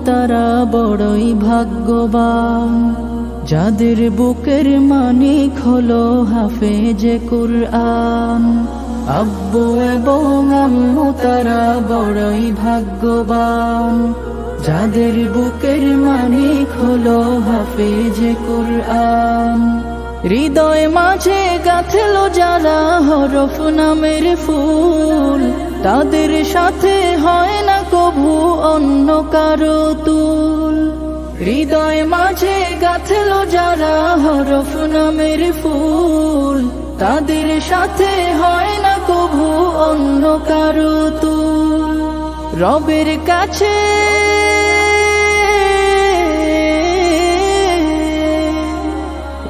তারা বড়ই ভাগ্যবান, যাদের বুকের মানিক হলো হাফেজে কুরআন। আব্বু এবং আম্মু তারা বড়ই ভাগ্যবান, যাদের বুকের মানিক হলো হাফেজে কুরআন। হৃদয় মাঝে গাঁথলো যারা হরফ নামের ফুল, তাদের সাথে হয় না কভু অন্য কারো তুল। হৃদয় মাঝে গাঁথলো যারা হরফ নামের ফুল, তাদের সাথে হয় না কভু অন্য কারো তুল। রবের কাছে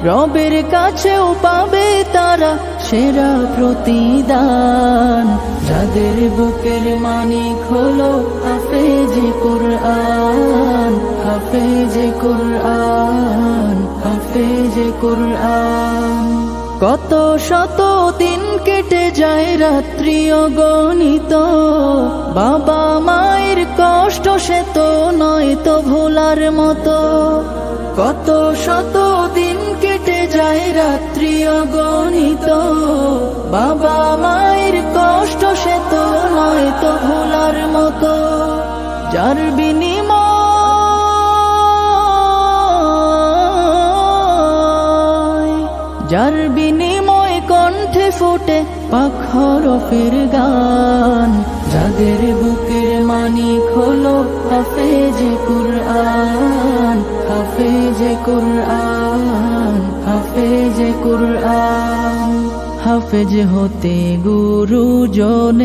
রবের কাছেও পাবে তারা সেরা প্রতিদান, যাদের বুকের মানিক হলো হাফেজে কুরআন, হাফেজে কুরআন, হাফেজে কুরআন। কত শত দিন কেটে যায় রাত্রি অগণিত, বাবা মায়ের কষ্ট সে তো নয় তো ভোলার মতো। কত শত দিন কেটে যায় রাত্রি অগণিত, বাবা মায়ের কষ্ট সে তো নয় তো ভোলার মতো। যার বিনিময় কণ্ঠে ফোটে পাক হরফের গান, যাদের বুকের মানিক হলো হাফেজে কুরআন, হাফেজে কুরআন, হাফেজে কুরআন। হাফেজ হতে গুরুজনের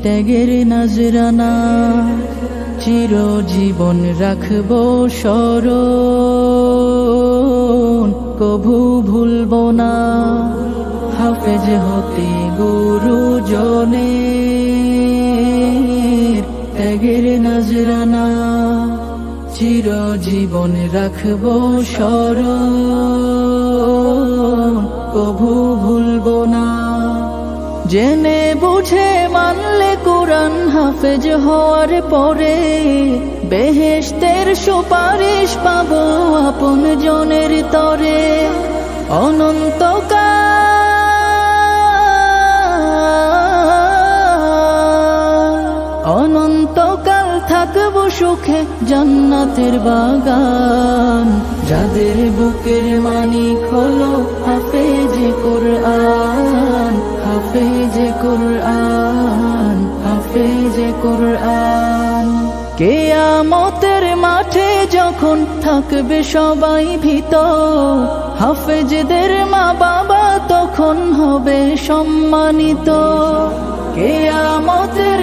ত্যাগের নজরানা, চিরজীবন রাখবো স্মরণ, কভু ভুলবো না। হাফেজ হতে গুরুজনের ত্যাগের নজরানা, চিরজীবন রাখবো স্মরণ, কভু ভুলবো না। জেনে বুঝে মানলে কুরআন হাফেজ হওয়ার পরে, বেহেশতের সুপারিশ পাবো আপন জনের তরে। অনন্তকাল থাকবো সুখে জান্নাতের বাগান, যাদের বুকের মানিক হলো হাফেজে কুরআন, হাফেজে কুরআন, হাফেজে কুরআন। কিয়ামতের মাঠে যখন থাকবে সবাই ভীত, হাফেজদের মা বাবা তখন হবে সম্মানিত। কিয়ামতের